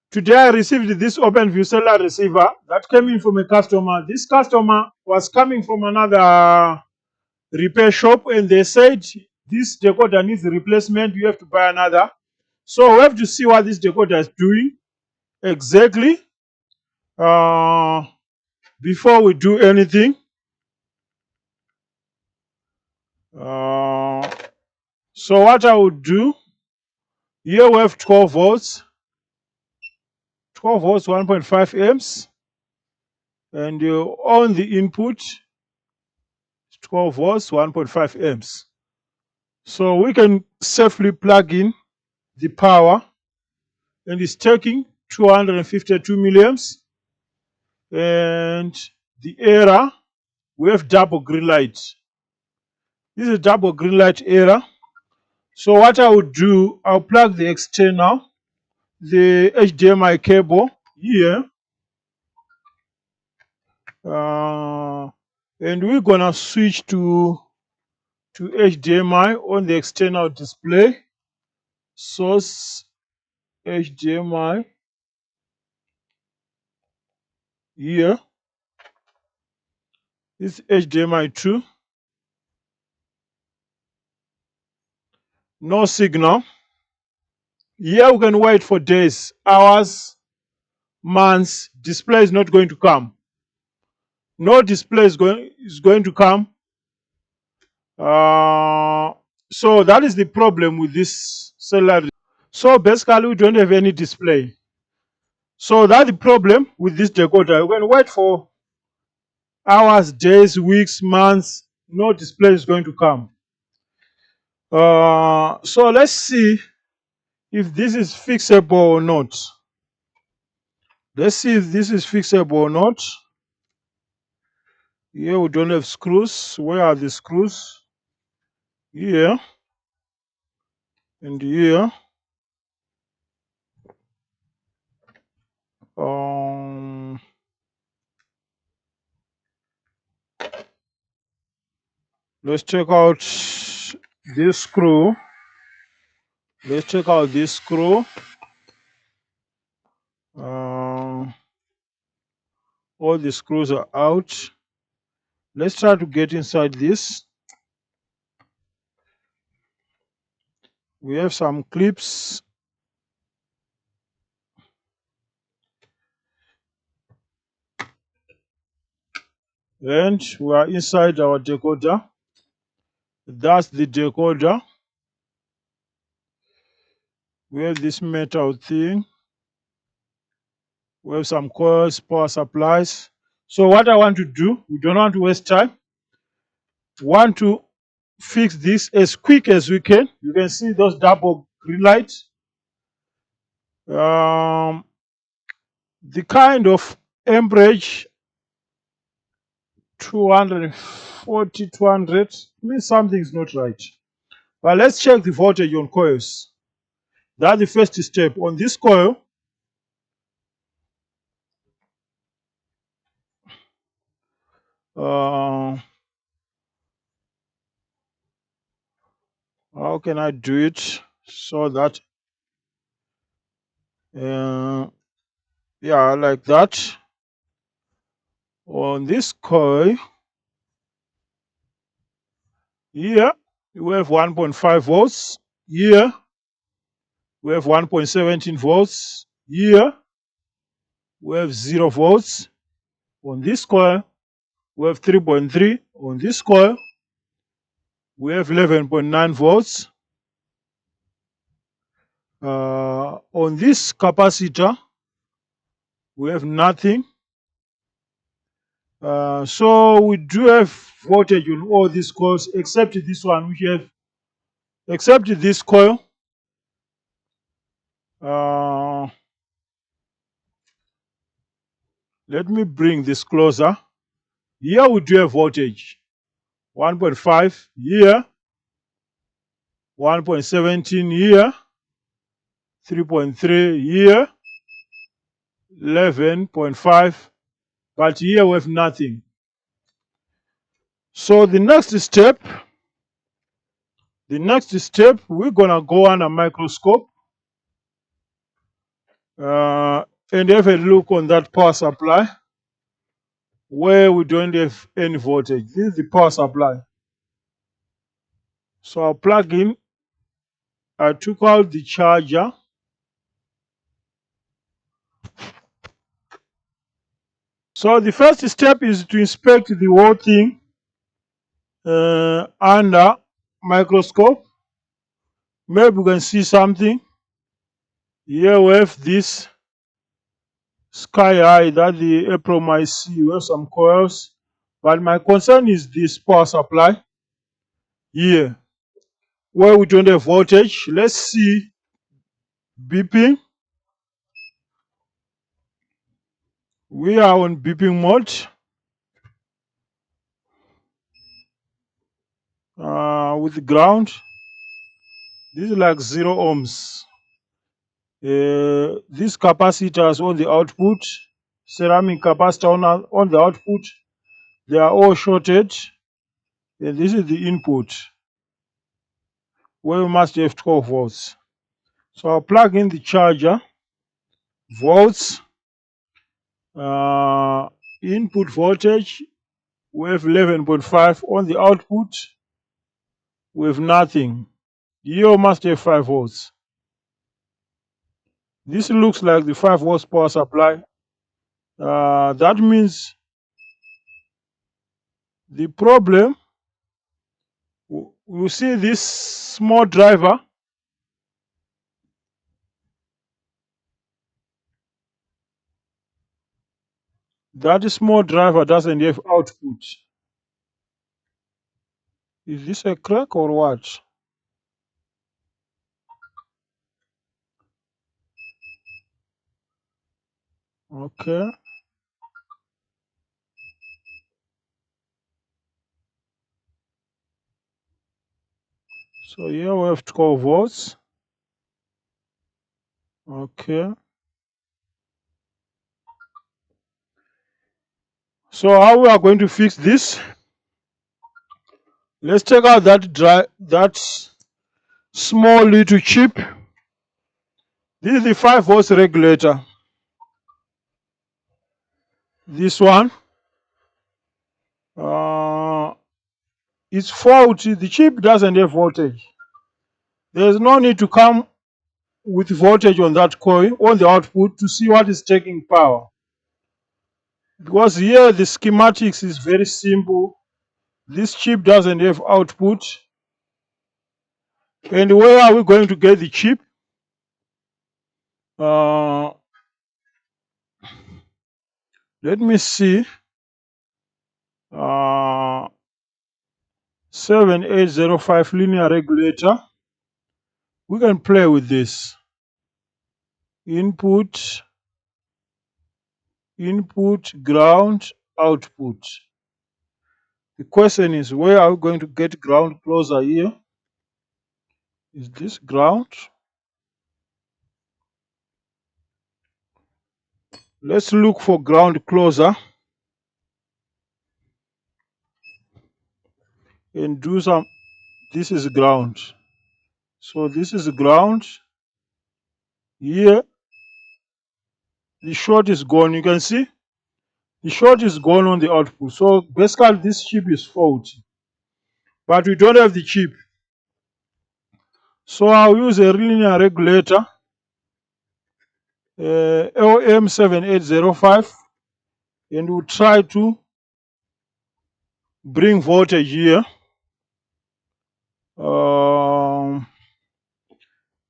Today I received this OpenView cellular receiver that came in from a customer. This customer was coming from another repair shop and they said this decoder needs a replacement, you have to buy another. So we have to see what this decoder is doing exactly before we do anything. So what I would do, here we have 12 volts, 1.5 amps, and on the input 12 volts 1.5 amps. So we can safely plug in the power, and it's taking 252 milliamps, and the error, we have double green light. This is a double green light error. So what I would do, I'll plug the external, the HDMI cable here, and we're gonna switch to HDMI on the external display. Source HDMI here. This HDMI 2. No signal. Here we can wait for days, hours, months. Display is not going to come. No display is going to come. So that is the problem with this cellular. So basically we don't have any display. So that's the problem with this decoder. You can wait for hours, days, weeks, months. No display is going to come. So let's see if this is fixable or not. Let's see if this is fixable or not. Here we don't have screws. Where are the screws? Here and here. Let's check out this screw. Let's check out this screw. All the screws are out. Let's try to get inside this. We have some clips. And we are inside our decoder. That's the decoder. We have this metal thing. We have some coils, power supplies. So what I want to do, we don't want to waste time. Want to fix this as quick as we can. You can see those double green lights. The kind of amperage 240, 200 means something is not right. But let's check the voltage on coils. That's the first step. On this coil, how can I do it so that yeah, like that. On this coil here we have 1.5 volts. Here we have 1.17 volts. Here we have 0 volts. On this coil we have 3.3. On this coil we have 11.9 volts. On this capacitor we have nothing. So we do have voltage on all these coils except this one, which have except this coil. Let me bring this closer. Here we do have voltage 1.5 here, 1.17 here, 3.3 here, 11.5, but here we have nothing. So the next step, we're gonna go on a microscope. and have a look on that power supply where we don't have any voltage. This is the power supply. So I'll plug in. I took out the charger. So the first step is to inspect the whole thing under microscope. Maybe we can see something. Here we have this sky high that the April might see. We have some coils. But my concern is this power supply here where we don't have voltage. Let's see beeping. We are on beeping mode. With ground. This is like 0 ohms. These capacitors on the output, ceramic capacitor on the output, they are all shorted. And this is the input where we must have 12 volts. So I'll plug in the charger, volts, input voltage, we have 11.5 on the output, we have nothing. Here must have 5 volts. This looks like the 5 volts power supply. That means the problem, you see this small driver, that small driver doesn't have output. Is this a crack or what? Okay. So here we have 12 volts. Okay. So how we are going to fix this? Let's take out that small little chip. This is the 5 volts regulator. This one. It's faulty. The chip doesn't have voltage. There's no need to come with voltage on that coil on the output to see what is taking power. Because here the schematics is very simple. This chip doesn't have output. And where are we going to get the chip? Let me see. 7805 linear regulator. We can play with this. Input, ground, output. The question is, where are we going to get ground closer here? Is this ground? Let's look for ground closer and do some. This is ground. So this is ground. Here, the short is gone. You can see the short is gone on the output. So basically, this chip is faulty. But we don't have the chip. So I'll use a linear regulator, LM7805, and we'll try to bring voltage here.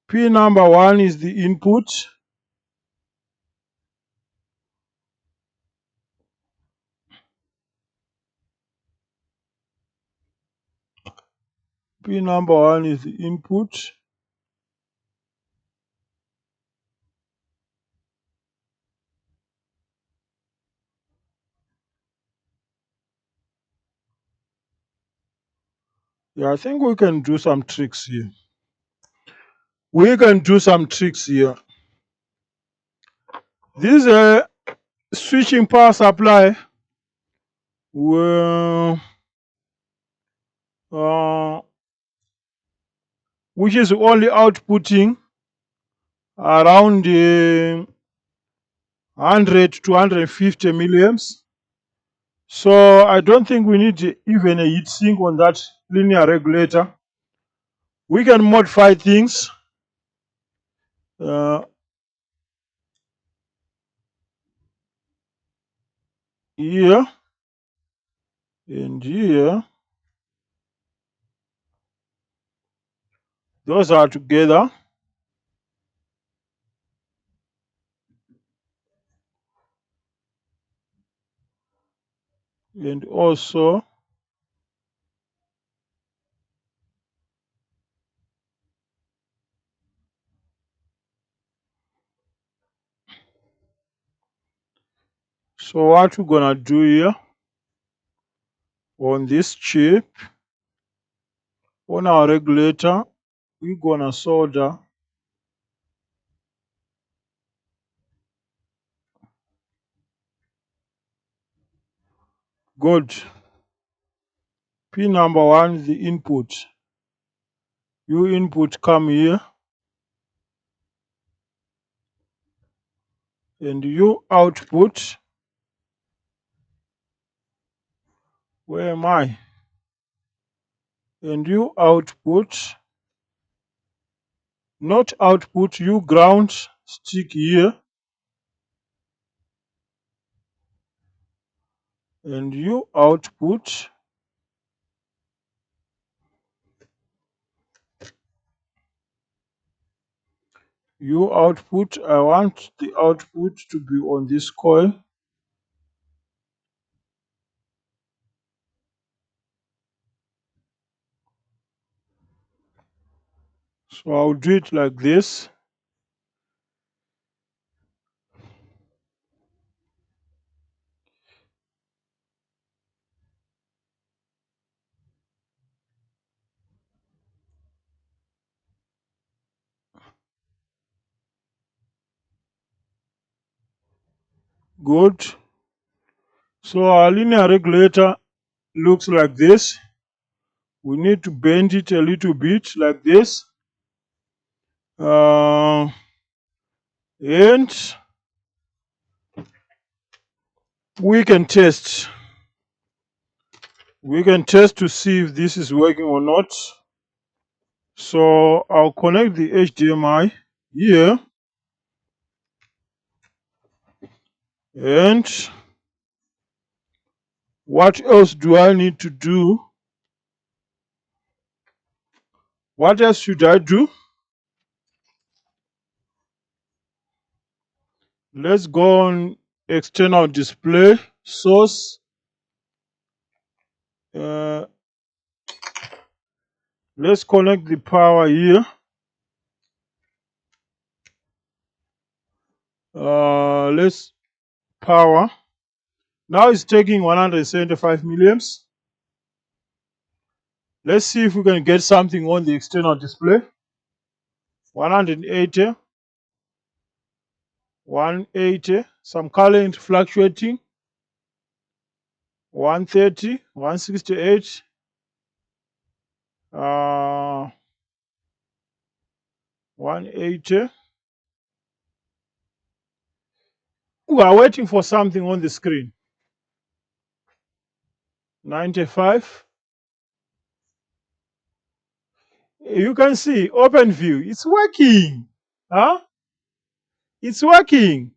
P number 1 is the input. P number 1 is the input. Yeah, I think we can do some tricks here. This is a switching power supply which is only outputting around 100 to 150 milliamps. So I don't think we need even a heat sink on that linear regulator. We can modify things. Here and here. Those are together. And also so what we're gonna do here on this chip, on our regulator, we're gonna solder good. Pin number 1, the input. You input come here, and you output. Where am I? And you output, not output, you ground stick here, and you output. You output, I want the output to be on this coil. So I'll do it like this. Good. So our linear regulator looks like this. We need to bend it a little bit like this. And we can test. We can test to see if this is working or not. So I'll connect the HDMI here. And what else do I need to do? What else should I do? Let's go on external display, source. Let's connect the power here. Let's power. Now it's taking 175 milliamps. Let's see if we can get something on the external display. 180, 180, some current fluctuating. 130, 168, 180. We are waiting for something on the screen. 95. You can see OpenView. It's working. Huh? It's working.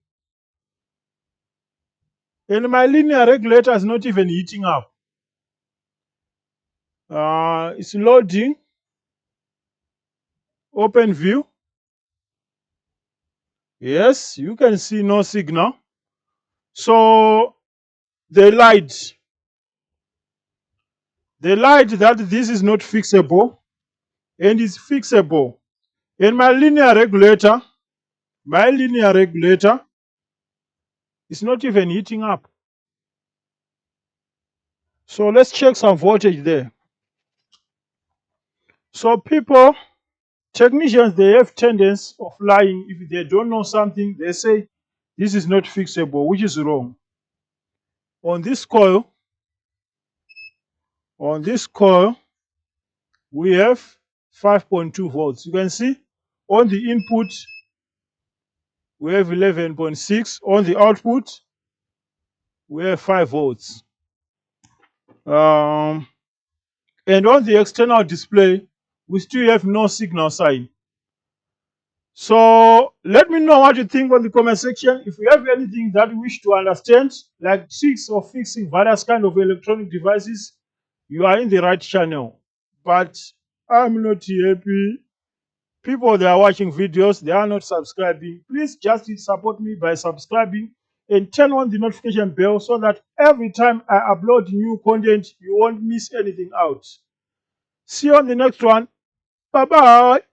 And my linear regulator is not even heating up. It's loading. OpenView. Yes, you can see no signal. So they lied. They lied that this is not fixable, and it's fixable. And my linear regulator is not even heating up. So let's check some voltage there. So technicians, they have tendency of lying. If they don't know something, they say this is not fixable, which is wrong. On this coil, we have 5.2 volts. You can see on the input, we have 11.6. On the output, we have 5 volts. And on the external display, we still have no signal sign. So let me know what you think on the comment section. If you have anything that you wish to understand, like tricks of fixing various kind of electronic devices, you are in the right channel. But I'm not happy. People that are watching videos, they are not subscribing. Please just support me by subscribing and turn on the notification bell so that every time I upload new content, you won't miss anything out. See you on the next one. Bye bye.